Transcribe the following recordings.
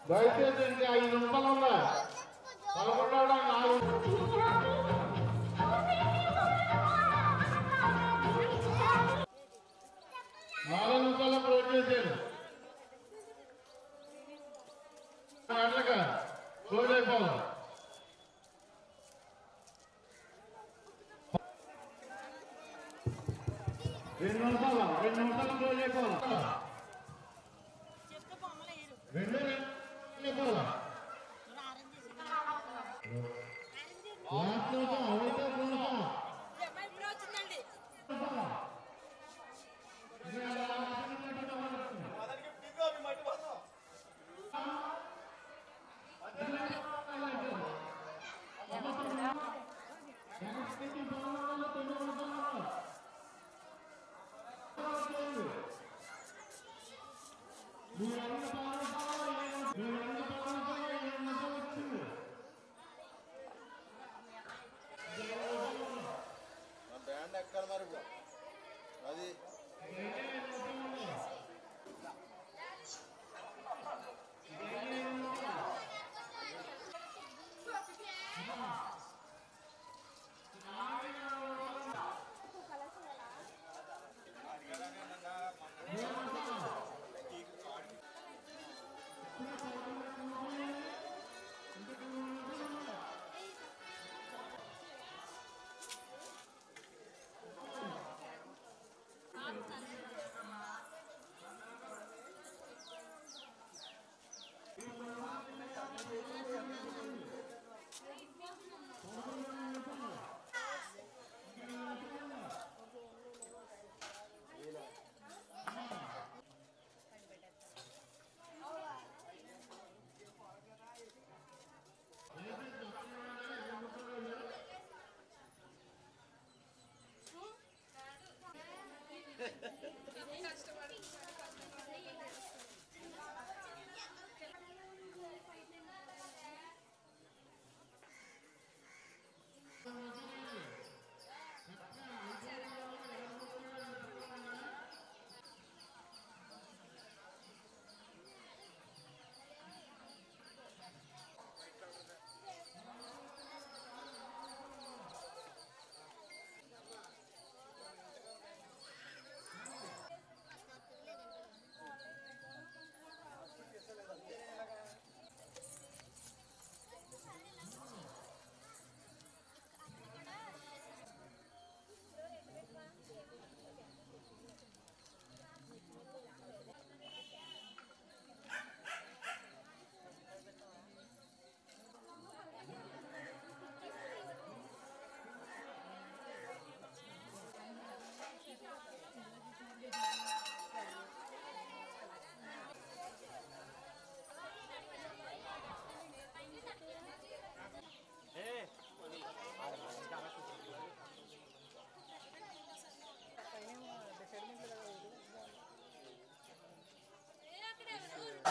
దయచేసి ఇంకా 5 నిమిషాలు ఉన్నాయి. 4 నిమిషాలు క్లోజ్ చేశారు. గంటలుగా క్లోజ్ అయిపోవాలి. 2 నిమిషాలు క్లోజ్ అయిపోవాలి. 2 అయిపోవాలి.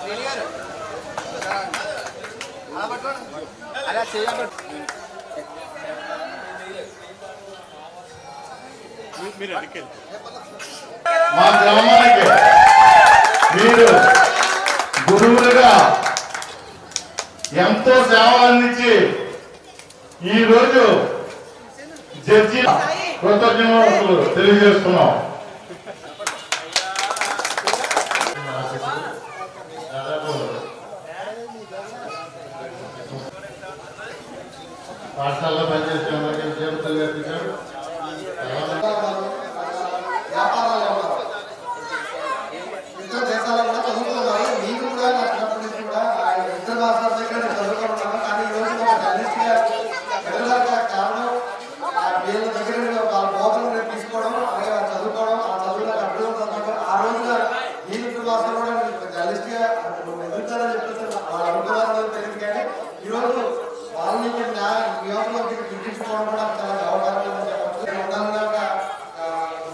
మా గ్రామానికి మీరు గురువులుగా ఎంతో సేవలు అందించి ఈరోజు జడ్జి కృతజ్ఞతలు తెలియజేస్తున్నాం. పాఠశాలలో పనిచేసే జీవితాలు నేర్పించారు. ఇతర దేశాల్లో కూడా చదువుకున్నారు. మీకు కూడా నా చిన్నప్పటి నుంచి కూడా ఇతర రాష్ట్రాల దగ్గర చదువుకుంటున్నాను. కానీ ఈ రోజు ఎదురుగా కారణం వీళ్ళ దగ్గర వాళ్ళ బోధనలు తీసుకోవడం, అలాగే చదువుకోవడం, ఆ చదువులకు అభ్యర్థులు చదవడం. ఆ రోజున ఈ ఇతర రాష్ట్రాలు కూడా జర్నలిస్ట్గా ఎదుగుతారని చెప్పేసి వాళ్ళు అనుకోవాలని తెలియదు. కానీ ఈరోజు వాళ్ళని యువతలోకి గుర్తించుకోవడం కూడా చాలా గౌరవం అని చెప్పచ్చు. ఉండాలన్నా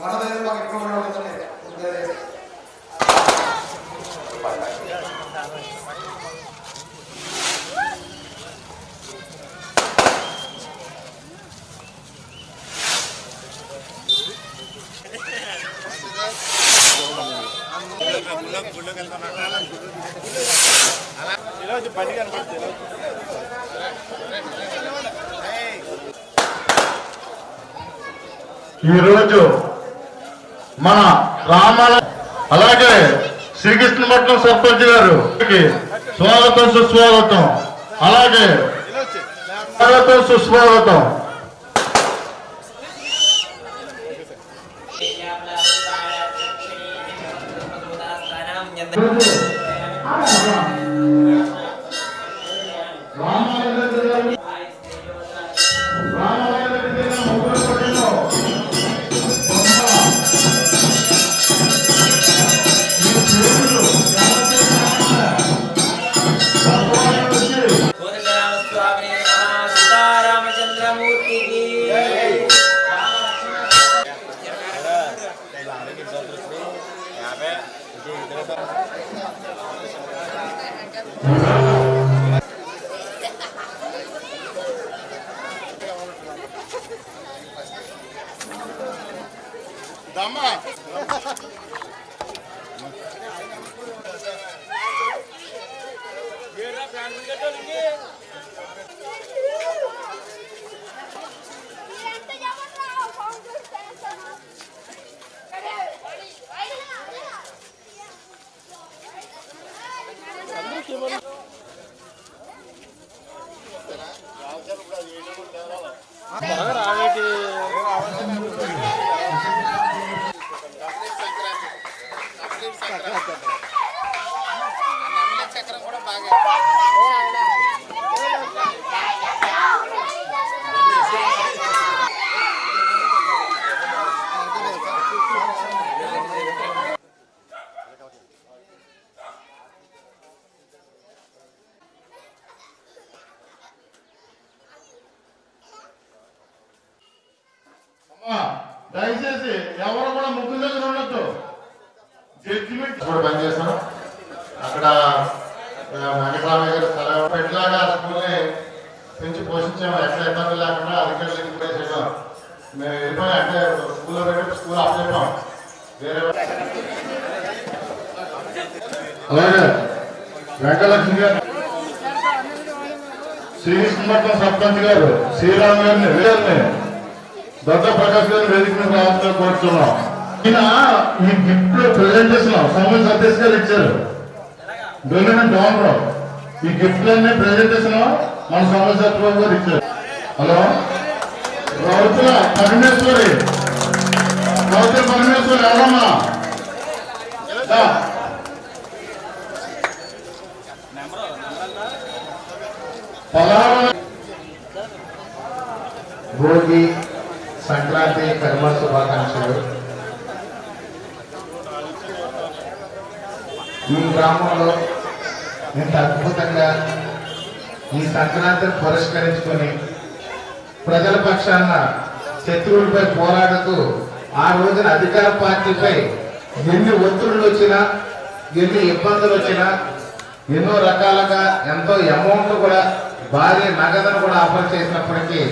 మన దగ్గర మాకు ఎక్కువ ఉండడం. ఈరోజు మన రామాల అలాగే శ్రీకృష్ణపట్నం సర్పంచ్ గారు స్వాగతం సుస్వాగతం. అలాగే స్వాగతం సుస్వాగతం. దయచేసి ఎవరు కూడా ముగ్గురు దగ్గర ఉండొద్దు. జడ్జిమెంట్ పనిచేస్తాం. అక్కడ వెంకటరామయ్య గారు స్థలం పెట్టలాగా స్కూల్ని పెంచి పోషించాము. ఎక్కడ ఇబ్బంది లేకుండా అధికారులు చేసాం. మేము వెళ్ళిపోయి అంటే స్కూల్లో పెట్టి స్కూల్ ఆఫ్ చెప్పాం. వేరే అలాగే వెంకటలక్ష్మి గారు శ్రీకృష్ణపట్నం సర్పంచ్ గారు శ్రీరామ్ గారిని దత్త ప్రకాష్ గారు వేదిక మీద రావాలని కోరుతున్నాం. ఈయన ఈ గిఫ్ట్ లో ప్రెజెంటేషన్ సోమ సతీష్ గారు ఇచ్చారు. డోనర్ ఈ గిఫ్ట్ అనే ప్రెజెంటేషన్ మన సోమ సత్యబాబు గారు ఇచ్చారు. హలో రౌతుల పరమేశ్వరి ఎవరమ్మా భోగి సంక్రాంతి కర్మ శుభాకాంక్షలు. ఈ గ్రామంలో ఇంత అద్భుతంగా ఈ సంక్రాంతిని పురస్కరించుకొని ప్రజల పక్షాన శత్రువులపై పోరాడుతూ ఆ రోజున అధికార పార్టీపై ఎన్ని ఒత్తిడులు వచ్చినా ఎన్ని ఇబ్బందులు వచ్చినా ఎన్నో రకాలుగా ఎంతో అమౌంట్ కూడా భారీ నగదును కూడా ఆఫర్ చేసినప్పటికీ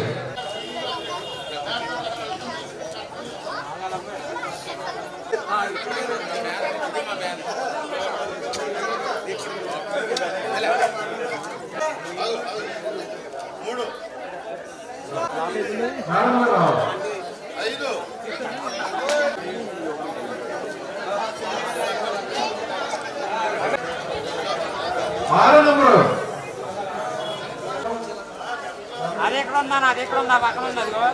అది ఎక్కడ ఉందా అది ఎక్కడ ఉందా పక్కన ఉంది అదిగో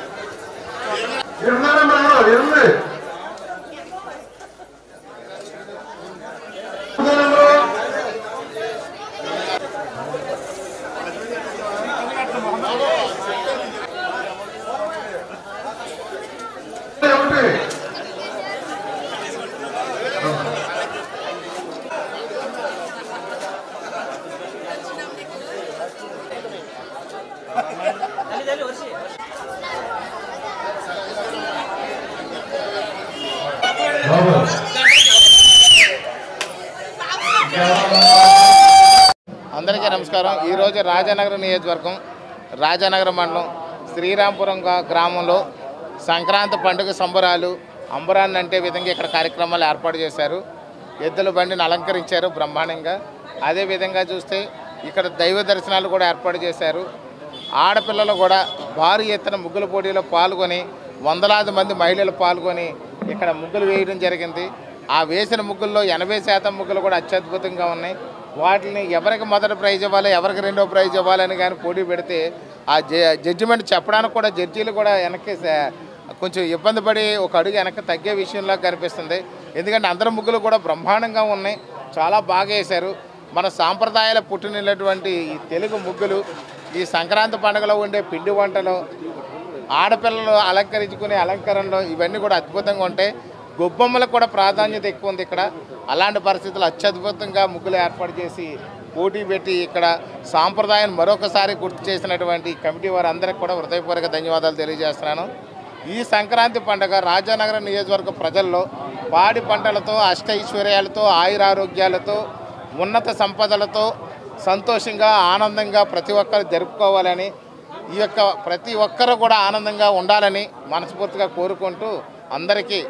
అందరికీ నమస్కారం. ఈరోజు రాజానగరం నియోజకవర్గం రాజానగరం మండలం శ్రీరాంపురం గ్రామంలో సంక్రాంతి పండుగ సంబరాలు అంబరాన్ని అంటే విధంగా ఇక్కడ కార్యక్రమాలు ఏర్పాటు చేశారు. ఎద్దుల బండిని అలంకరించారు బ్రహ్మాండంగా. అదేవిధంగా చూస్తే ఇక్కడ దైవ దర్శనాలు కూడా ఏర్పాటు చేశారు. ఆడపిల్లలు కూడా భారీ ఎత్తున ముగ్గుల పోటీలో పాల్గొని వందలాది మంది మహిళలు పాల్గొని ఇక్కడ ముగ్గులు వేయడం జరిగింది. ఆ వేసిన ముగ్గుల్లో 80% ముగ్గులు కూడా అత్యద్భుతంగా ఉన్నాయి. వాటిని ఎవరికి మొదటి ప్రైజ్ ఇవ్వాలి, ఎవరికి రెండో ప్రైజ్ ఇవ్వాలని కానీ పోటీ పెడితే ఆ జడ్జిమెంట్ చెప్పడానికి కూడా జడ్జీలు కూడా వెనక్కి కొంచెం ఇబ్బంది పడి ఒక అడుగు వెనక్కి తగ్గే విషయంలో కనిపిస్తుంది. ఎందుకంటే అందరి ముగ్గులు కూడా బ్రహ్మాండంగా ఉన్నాయి, చాలా బాగా వేశారు. మన సాంప్రదాయాల పుట్టినటువంటి ఈ తెలుగు ముగ్గులు, ఈ సంక్రాంతి పండుగలో ఉండే పిండి వంటలు, ఆడపిల్లలు అలంకరించుకునే అలంకరణలు ఇవన్నీ కూడా అద్భుతంగా ఉంటాయి. గొబ్బమ్మలకు కూడా ప్రాధాన్యత ఎక్కువ ఉంది ఇక్కడ. అలాంటి పరిస్థితులు అత్యద్భుతంగా ముగ్గులు ఏర్పాటు చేసి పోటీ పెట్టి ఇక్కడ సాంప్రదాయాన్ని మరొకసారి గుర్తు చేసినటువంటి కమిటీ వారందరికీ కూడా హృదయపూర్వక ధన్యవాదాలు తెలియజేస్తున్నాను. ఈ సంక్రాంతి పండుగ రాజానగరం నియోజకవర్గ ప్రజల్లో పాడి పంటలతో, అష్టైశ్వర్యాలతో, ఆయురారోగ్యాలతో, ఉన్నత సంపదలతో సంతోషంగా ఆనందంగా ప్రతి ఒక్కరు జరుపుకోవాలని, ఈ యొక్క ప్రతి ఒక్కరు కూడా ఆనందంగా ఉండాలని మనస్ఫూర్తిగా కోరుకుంటూ అందరికీ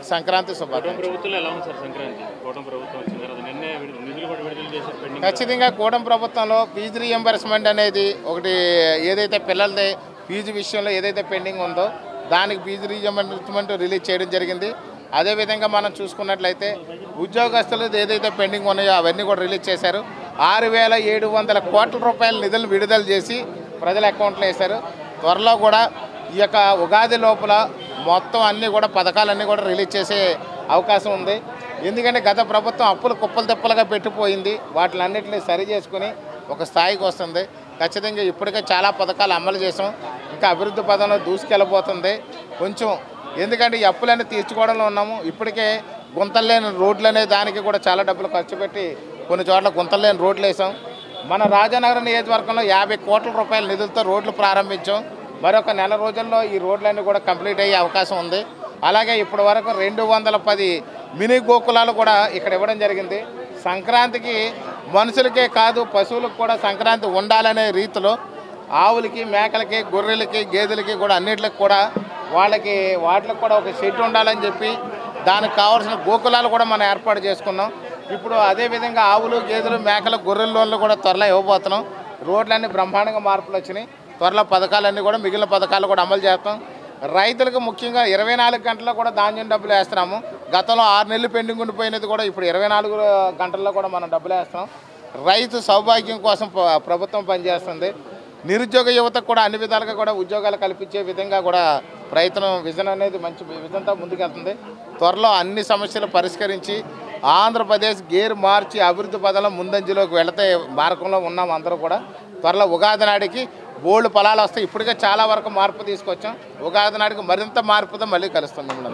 సంక్రాంతి శుభాకాంక్షలు. ఖచ్చితంగా కూటమి ప్రభుత్వంలో ఫీజు రీఎంబర్స్మెంట్ అనేది ఒకటి, ఏదైతే పిల్లలది ఫీజు విషయంలో ఏదైతే పెండింగ్ ఉందో దానికి ఫీజు రీఎంబర్స్మెంట్ రిలీజ్ చేయడం జరిగింది. అదేవిధంగా మనం చూసుకున్నట్లయితే ఉద్యోగస్తులు ఏదైతే పెండింగ్ ఉన్నాయో అవన్నీ కూడా రిలీజ్ చేశారు. 6,700 కోట్ల రూపాయల నిధులు విడుదల చేసి ప్రజల అకౌంట్లో వేశారు. త్వరలో కూడా ఈ యొక్క ఉగాది లోపల మొత్తం అన్నీ కూడా పథకాలన్నీ కూడా రిలీజ్ చేసే అవకాశం ఉంది. ఎందుకంటే గత ప్రభుత్వం అప్పులు కుప్పలు తిప్పలుగా పెట్టిపోయింది. వాటిలన్నింటినీ సరి చేసుకుని ఒక స్థాయికి వస్తుంది. ఖచ్చితంగా ఇప్పటికే చాలా పథకాలు అమలు చేసాం, ఇంకా అభివృద్ధి పదంలో దూసుకెళ్ళబోతుంది కొంచెం. ఎందుకంటే ఈ అప్పులన్నీ తీర్చుకోవడంలో ఉన్నాము. ఇప్పటికే గుంతలు లేని రోడ్లు అనే దానికి కూడా చాలా డబ్బులు ఖర్చు పెట్టి కొన్ని చోట్ల గుంతలు లేని రోడ్లు వేసాం. మన రాజానగరం నియోజకవర్గంలో 50 కోట్ల రూపాయల నిధులతో రోడ్లు ప్రారంభించాం. మరొక నెల రోజుల్లో ఈ రోడ్లన్నీ కూడా కంప్లీట్ అయ్యే అవకాశం ఉంది. అలాగే ఇప్పటి వరకు 210 మినీ గోకులాలు కూడా ఇక్కడ ఇవ్వడం జరిగింది. సంక్రాంతికి మనుషులకే కాదు పశువులకు కూడా సంక్రాంతి ఉండాలనే రీతిలో ఆవులకి, మేకలకి, గొర్రెలకి, గేదెలకి కూడా అన్నిటికి కూడా వాటికి కూడా ఒక షెడ్ ఉండాలని చెప్పి దానికి కావాల్సిన గోకులాలు కూడా మనం ఏర్పాటు చేసుకున్నాం. ఇప్పుడు అదేవిధంగా ఆవులు, గేదెలు, మేకలు, గొర్రెల లోన్లు కూడా త్వరలో ఇవ్వబోతున్నాం. రోడ్లన్నీ బ్రహ్మాండంగా మార్పులు వచ్చినాయి. త్వరలో పథకాలన్నీ కూడా మిగిలిన పథకాలు కూడా అమలు చేస్తాం. రైతులకు ముఖ్యంగా 24 గంటల్లో కూడా ధాన్యం డబ్బులు వేస్తున్నాము. గతంలో 6 నెలలు పెండింగ్ ఉండిపోయినది కూడా ఇప్పుడు 24 గంటల్లో కూడా మనం డబ్బులు వేస్తాం. రైతు సౌభాగ్యం కోసం ప్రభుత్వం పనిచేస్తుంది. నిరుద్యోగ యువతకు కూడా అన్ని విధాలుగా కూడా ఉద్యోగాలు కల్పించే విధంగా కూడా ప్రయత్నం, విజన్ అనేది మంచి విజన్తో ముందుకెళ్తుంది. త్వరలో అన్ని సమస్యలు పరిష్కరించి ఆంధ్రప్రదేశ్ గేర్ మార్చి అభివృద్ధి పదంలో ముందంజలోకి వెళితే మార్గంలో ఉన్నాం అందరూ కూడా. త్వరలో ఉగాది నాడికి బోల్డ్ ఫలాలు వస్తాయి. ఇప్పటికే చాలా వరకు మార్పు తీసుకొచ్చాం. ఉగాది నాడికి మరింత మార్పుతో మళ్ళీ కలుస్తాం మిమ్మల్ని.